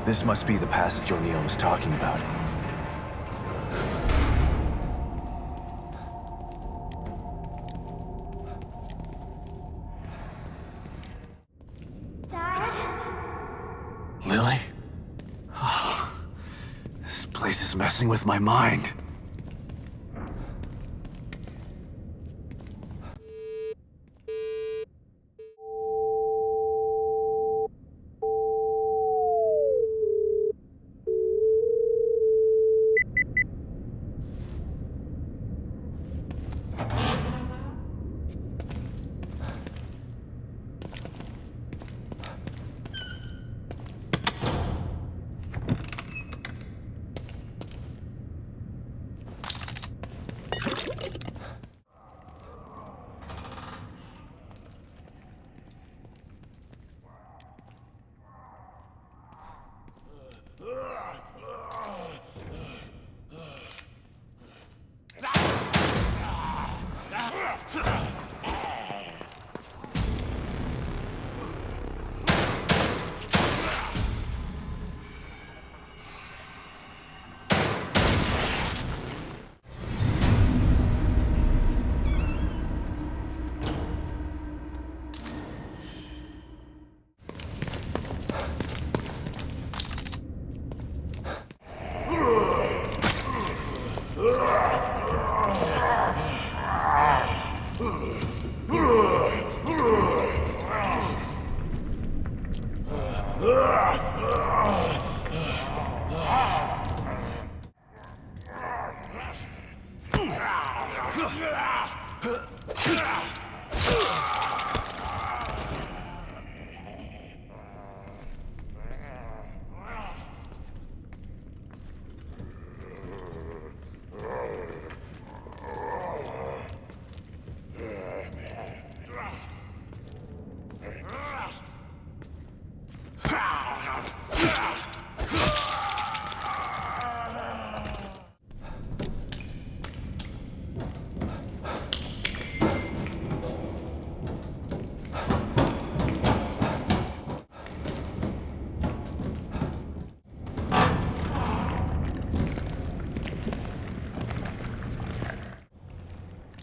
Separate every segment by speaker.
Speaker 1: This must be the passage O'Neill was talking about.
Speaker 2: Dad?
Speaker 1: Lily? Oh, this place is messing with my mind.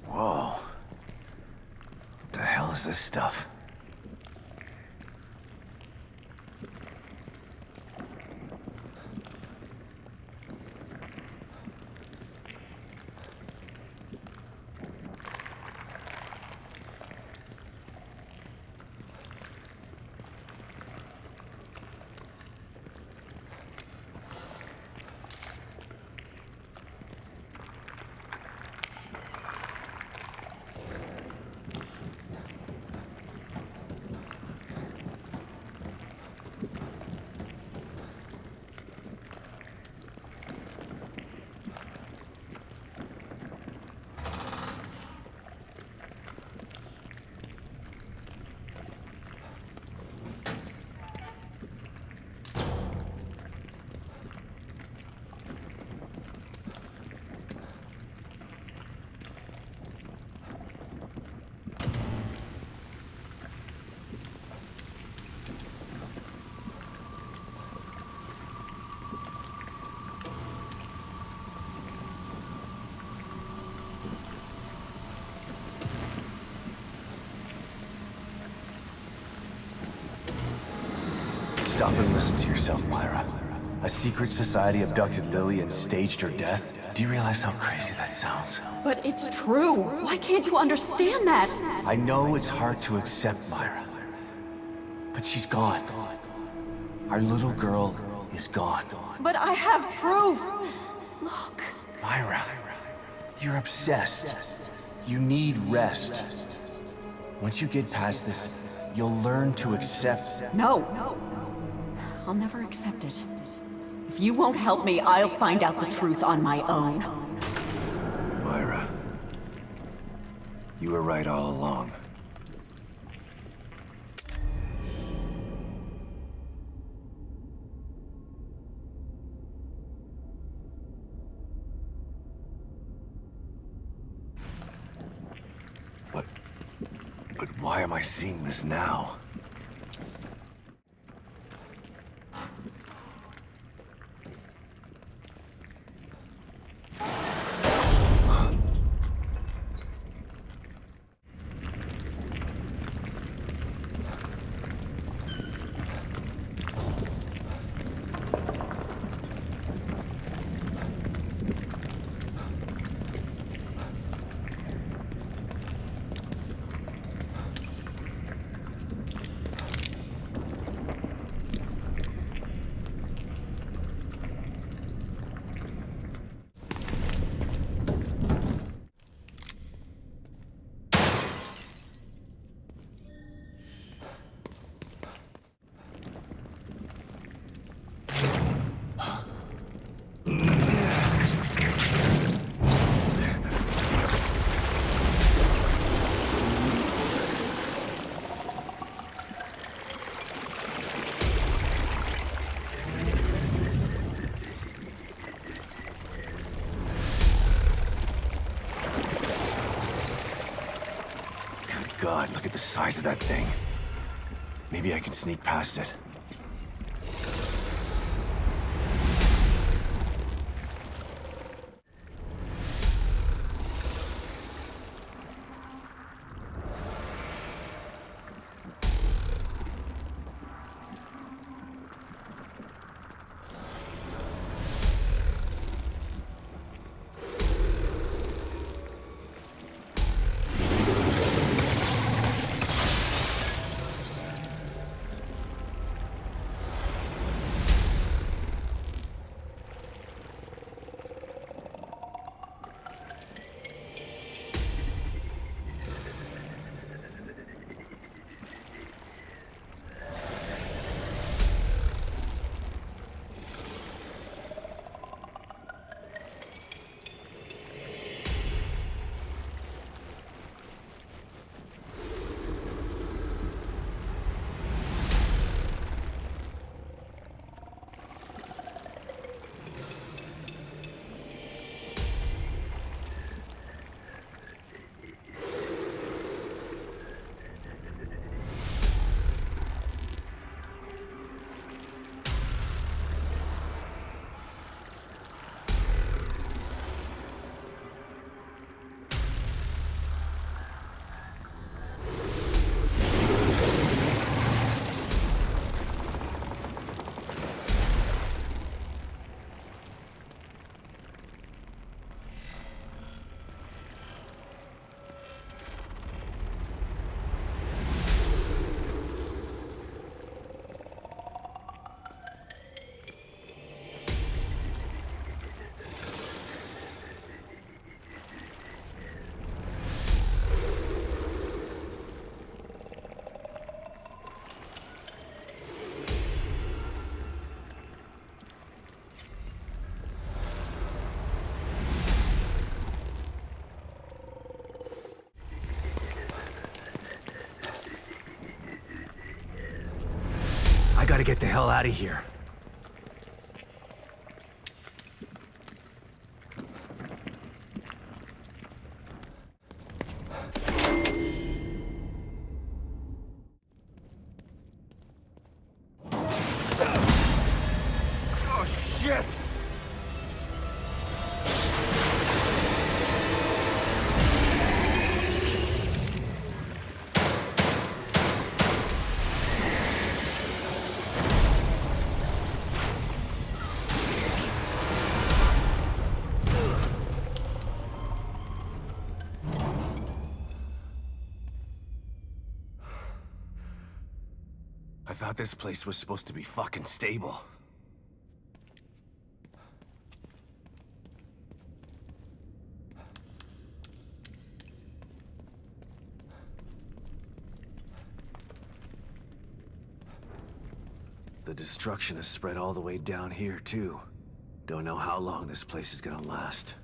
Speaker 1: Whoa. What the hell is this stuff? Stop and listen to yourself, Myra. A secret society abducted Lily and staged her death? Do you realize how crazy that sounds?
Speaker 3: But it's true. Why can't you understand that?
Speaker 1: I know it's hard to accept, Myra. But she's gone. Our little girl is gone.
Speaker 3: But I have proof. Look.
Speaker 1: Myra, you're obsessed. You need rest. Once you get past this, you'll learn to accept.
Speaker 3: No. I'll never accept it. If you won't help me, I'll find out the truth on my own.
Speaker 1: Myra, you were right all along. But why am I seeing this now? god, look at the size of that thing. Maybe I can sneak past it. I gotta get the hell out of here. Oh, shit! I thought this place was supposed to be fucking stable. The destruction has spread all the way down here, too. Don't know how long this place is gonna last.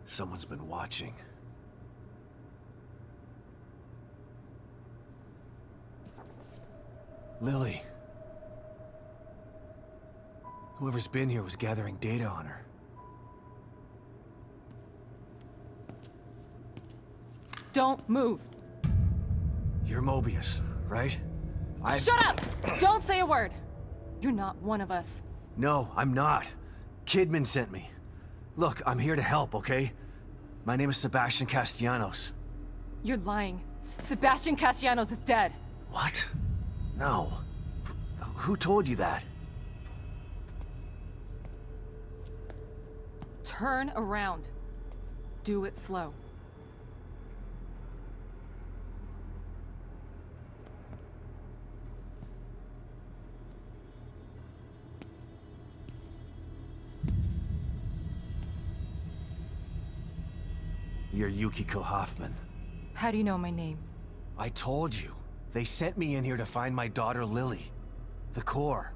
Speaker 1: Someone's been watching. Lily. Whoever's been here was gathering data on her.
Speaker 2: Don't move.
Speaker 1: You're Mobius, right?
Speaker 2: Shut up! Don't say a word. You're not one of us.
Speaker 1: No, I'm not. Kidman sent me. Look, I'm here to help, okay? My name is Sebastian Castellanos.
Speaker 2: You're lying. Sebastian Castellanos is dead.
Speaker 1: What? No. Who told you that?
Speaker 2: Turn around. Do it slow.
Speaker 1: You're Yukiko Hoffman.
Speaker 2: How do you know my name?
Speaker 1: I told you. They sent me in here to find my daughter Lily. The core.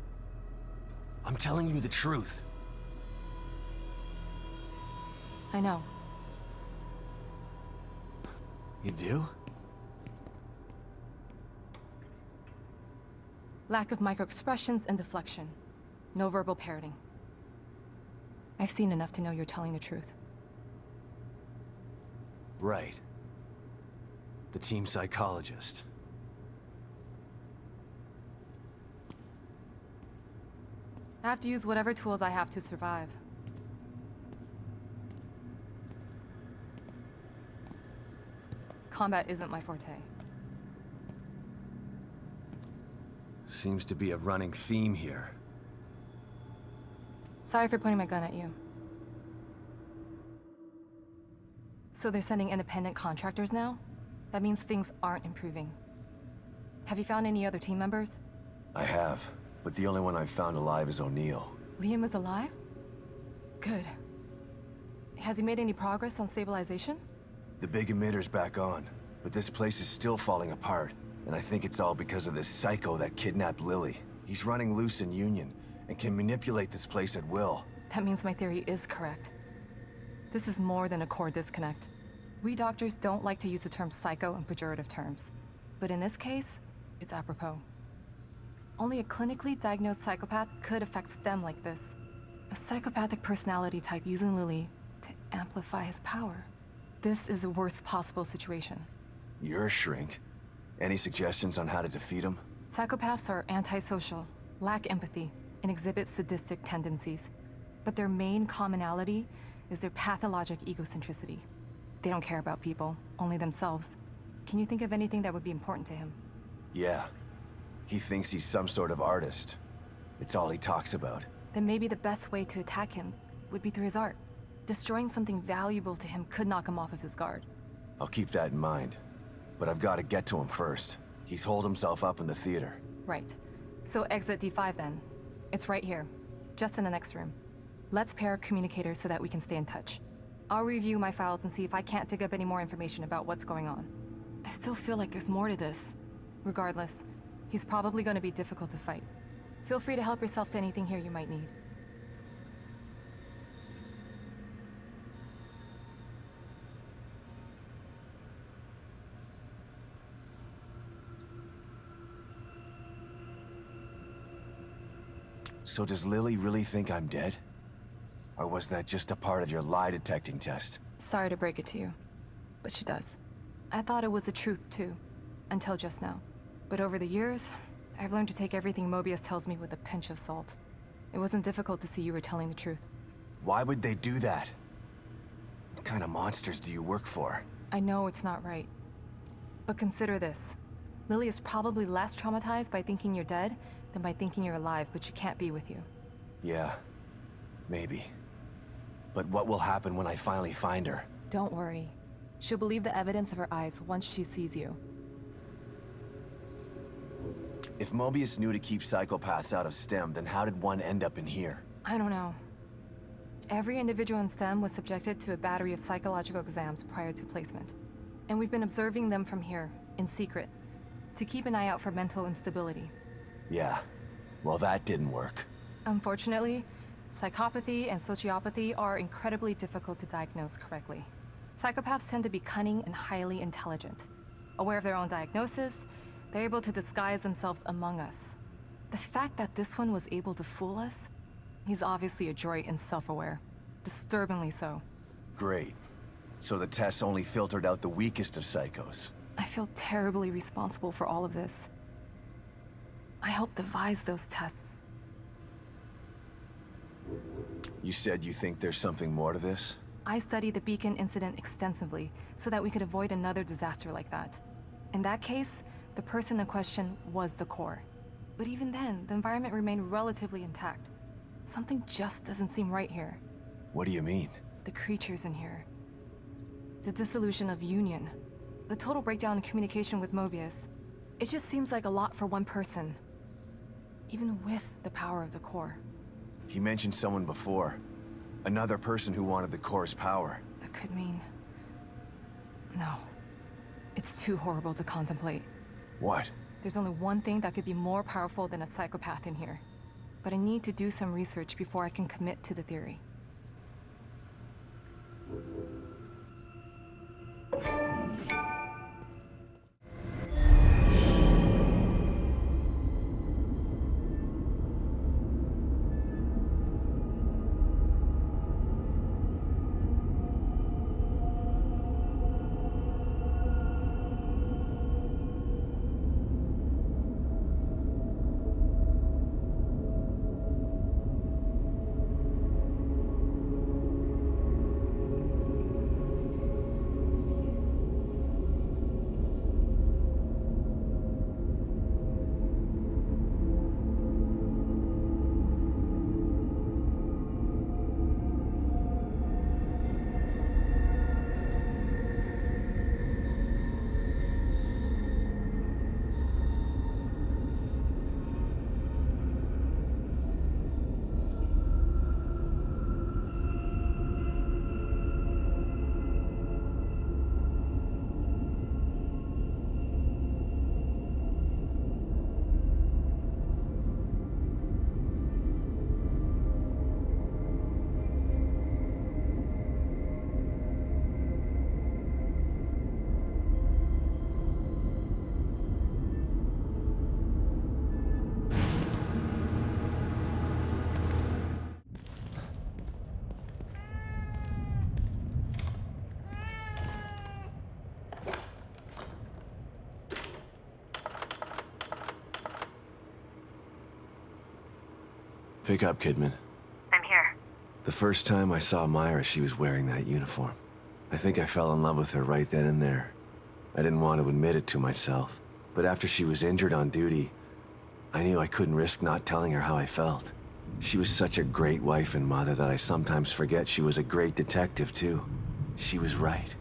Speaker 1: I'm telling you the truth.
Speaker 2: I know.
Speaker 1: You do?
Speaker 2: Lack of microexpressions and deflection. No verbal parroting. I've seen enough to know you're telling the truth.
Speaker 1: Right. The team psychologist.
Speaker 2: I have to use whatever tools I have to survive. Combat isn't my forte.
Speaker 1: Seems to be a running theme here.
Speaker 2: Sorry for pointing my gun at you. So they're sending independent contractors now? That means things aren't improving. Have you found any other team members?
Speaker 4: I have, but the only one I've found alive is O'Neill.
Speaker 2: Liam is alive? Good. Has he made any progress on stabilization?
Speaker 4: The big emitter's back on, but this place is still falling apart, and I think it's all because of this psycho that kidnapped Lily. He's running loose in Union, and can manipulate this place at will.
Speaker 2: That means my theory is correct. This is more than a core disconnect. We doctors don't like to use the term psycho in pejorative terms, but in this case, it's apropos. Only a clinically diagnosed psychopath could affect STEM like this. A psychopathic personality type using Lily to amplify his power. This is the worst possible situation.
Speaker 4: You're a shrink. Any suggestions on how to defeat him?
Speaker 2: Psychopaths are antisocial, lack empathy, and exhibit sadistic tendencies. But their main commonality is their pathologic egocentricity. They don't care about people, only themselves. Can you think of anything that would be important to him?
Speaker 4: Yeah. He thinks he's some sort of artist. It's all he talks about.
Speaker 2: Then maybe the best way to attack him would be through his art. Destroying something valuable to him could knock him off of his guard.
Speaker 4: I'll keep that in mind. But I've got to get to him first. He's holed himself up in the theater.
Speaker 2: Right. So exit D5 then. It's right here, just in the next room. Let's pair communicators so that we can stay in touch. I'll review my files and see if I can't dig up any more information about what's going on. I still feel like there's more to this. Regardless, he's probably going to be difficult to fight. Feel free to help yourself to anything here you might need.
Speaker 4: So does Lily really think I'm dead? Or was that just a part of your lie detecting test?
Speaker 2: Sorry to break it to you, but she does. I thought it was the truth too, until just now. But over the years, I've learned to take everything Mobius tells me with a pinch of salt. It wasn't difficult to see you were telling the truth.
Speaker 4: Why would they do that? What kind of monsters do you work for?
Speaker 2: I know it's not right. But consider this. Lily is probably less traumatized by thinking you're dead than by thinking you're alive, but she can't be with you.
Speaker 4: Yeah, maybe. But what will happen when I finally find her?
Speaker 2: Don't worry. She'll believe the evidence of her eyes once she sees you.
Speaker 4: If Mobius knew to keep psychopaths out of STEM, then how did one end up in here?
Speaker 2: I don't know. Every individual in STEM was subjected to a battery of psychological exams prior to placement. And we've been observing them from here, in secret, to keep an eye out for mental instability.
Speaker 4: Yeah, well that didn't work.
Speaker 2: Unfortunately, psychopathy and sociopathy are incredibly difficult to diagnose correctly. Psychopaths tend to be cunning and highly intelligent. Aware of their own diagnosis, They're able to disguise themselves among us. The fact that this one was able to fool us, he's obviously adroit and self-aware. Disturbingly so.
Speaker 4: Great. So the tests only filtered out the weakest of psychos.
Speaker 2: I feel terribly responsible for all of this. I helped devise those tests.
Speaker 4: You said you think there's something more to this?
Speaker 2: I studied the Beacon incident extensively so that we could avoid another disaster like that. In that case, the person in question was the core. But even then, the environment remained relatively intact. Something just doesn't seem right here.
Speaker 4: What do you mean?
Speaker 2: The creatures in here. The dissolution of Union. The total breakdown in communication with Mobius. It just seems like a lot for one person. Even with the power of the core.
Speaker 4: He mentioned someone before. Another person who wanted the core's power.
Speaker 2: That could mean... No. It's too horrible to contemplate.
Speaker 4: What?
Speaker 2: There's only one thing that could be more powerful than a psychopath in here. But I need to do some research before I can commit to the theory.
Speaker 4: Pick up, Kidman.
Speaker 5: I'm here.
Speaker 4: The first time I saw Myra, she was wearing that uniform. I think I fell in love with her right then and there. I didn't want to admit it to myself, but after she was injured on duty, I knew I couldn't risk not telling her how I felt. She was such a great wife and mother that I sometimes forget she was a great detective, too. She was right.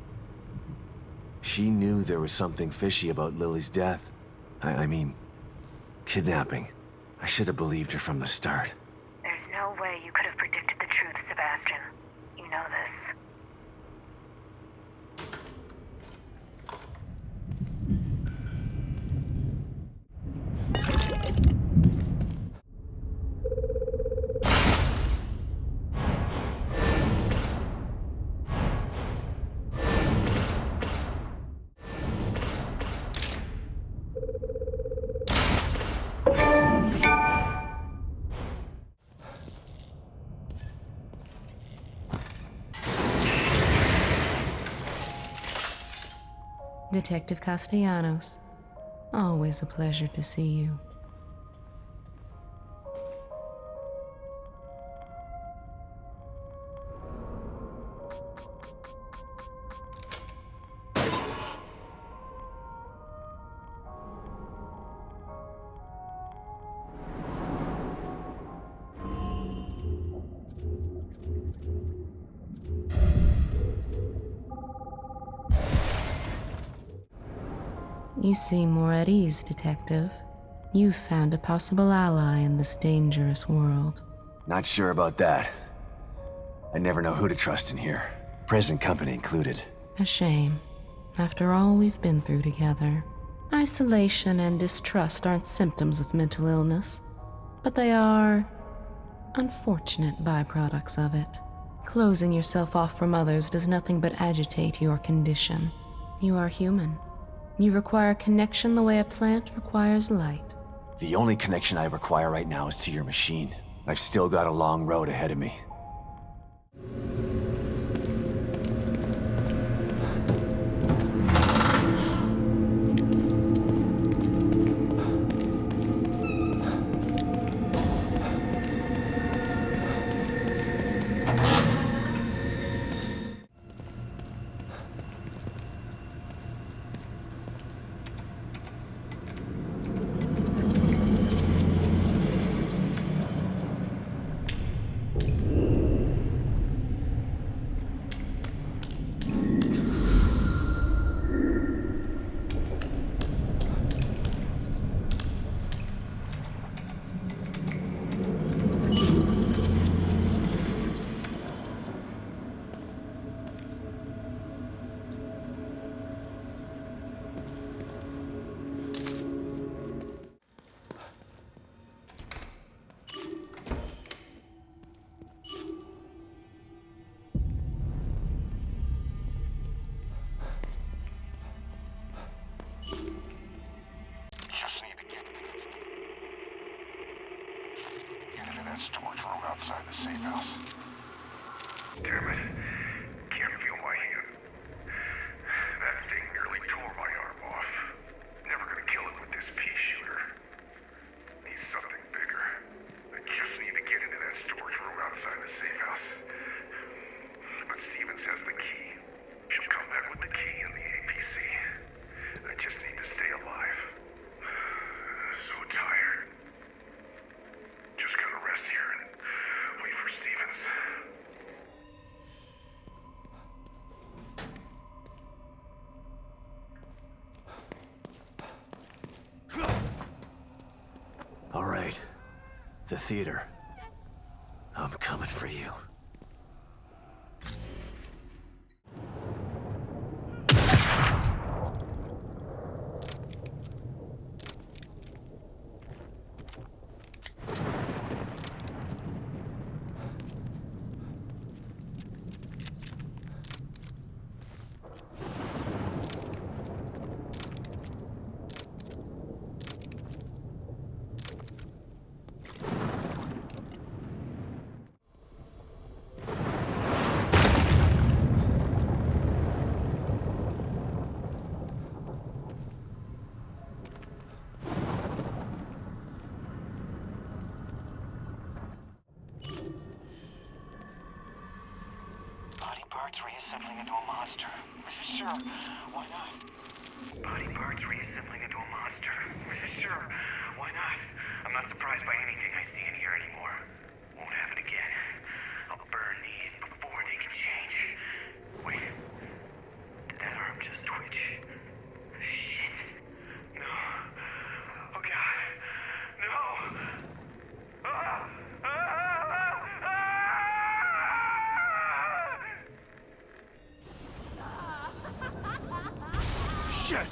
Speaker 4: She knew there was something fishy about Lily's death. I mean, kidnapping. I should have believed her from the start.
Speaker 5: There's no way you could have predicted the truth, Sebastian. You know this.
Speaker 6: Detective Castellanos, always a pleasure to see you. You seem more at ease, Detective. You've found a possible ally in this dangerous world.
Speaker 4: Not sure about that. I never know who to trust in here. Present company included.
Speaker 6: A shame. After all we've been through together. Isolation and distrust aren't symptoms of mental illness, but they are unfortunate byproducts of it. Closing yourself off from others does nothing but agitate your condition. You are human. You require connection the way a plant requires light.
Speaker 1: The only connection I require right now is to your machine. I've still got a long road ahead of me.
Speaker 7: Get into that storage room outside the safe house. Damn it. Can't feel my hand. That thing nearly tore my arm off. Never gonna kill it with this pea shooter. Need something bigger. I just need to get into that storage room outside the safe house. But Stevens has the key. She'll come back with the key and the APC. I just need to stay alive. So tired. Just gonna rest here and wait for Stevens.
Speaker 4: All right. The theater. I'm coming for you.
Speaker 8: Body parts reassembling into a monster. Sure, why not?
Speaker 7: Body parts reassembling into a monster. Sure, why not? I'm not surprised by anything I see in here anymore. Won't happen again. I'll burn these before they can change. Wait. Did that arm just twitch? Shit. No. Oh god. No. Ah! Ah! Ah! Ah!
Speaker 1: Shit!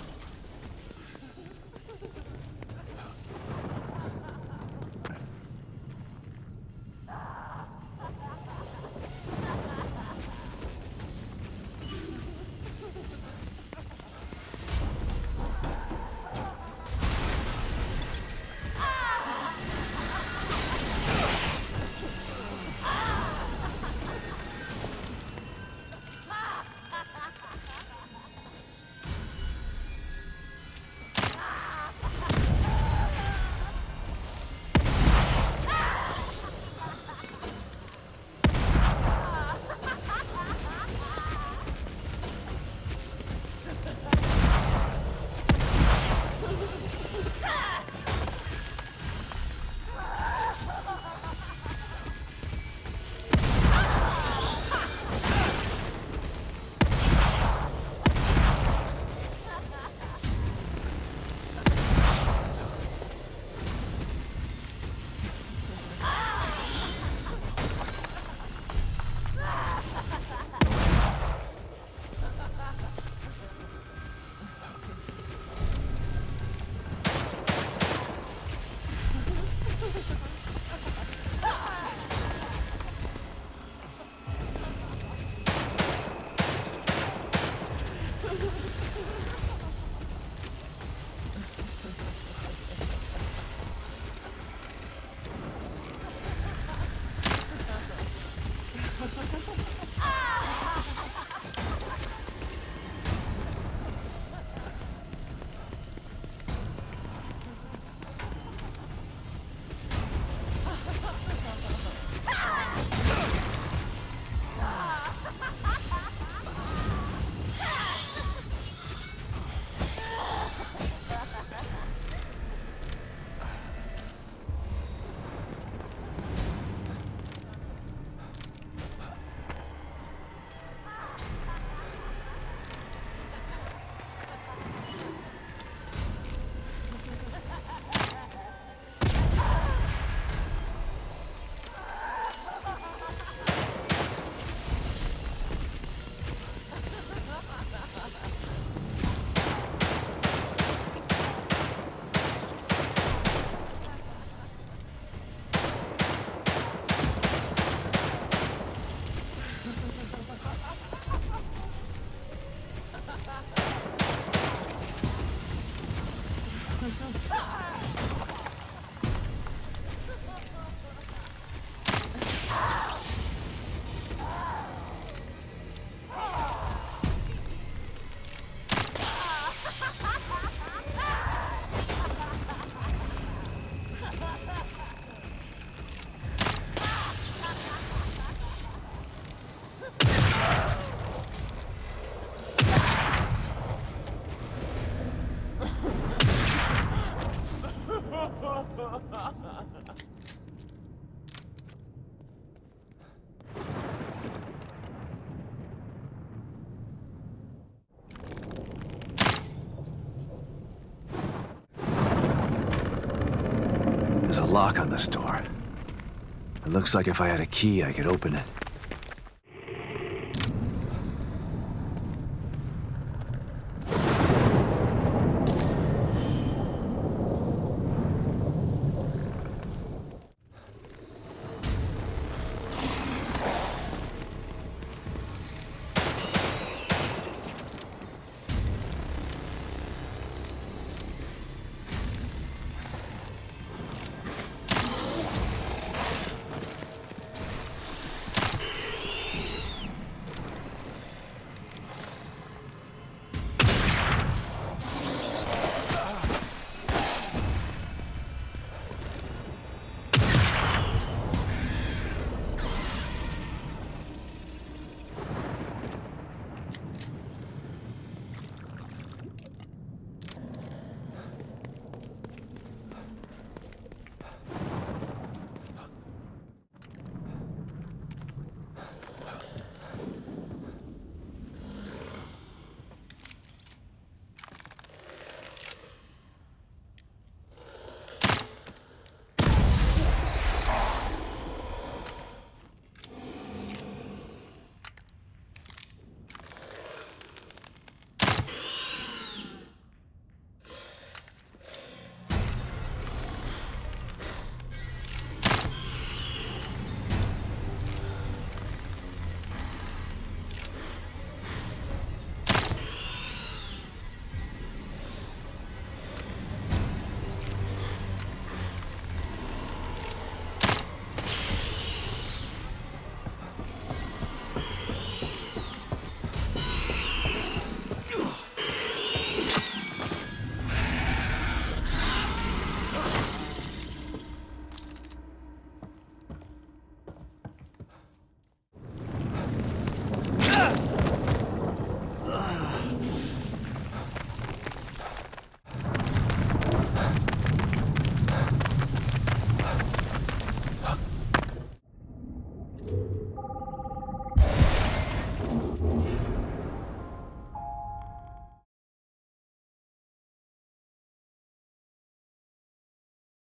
Speaker 4: There's a lock on this door. It looks like if I had a key, I could open it.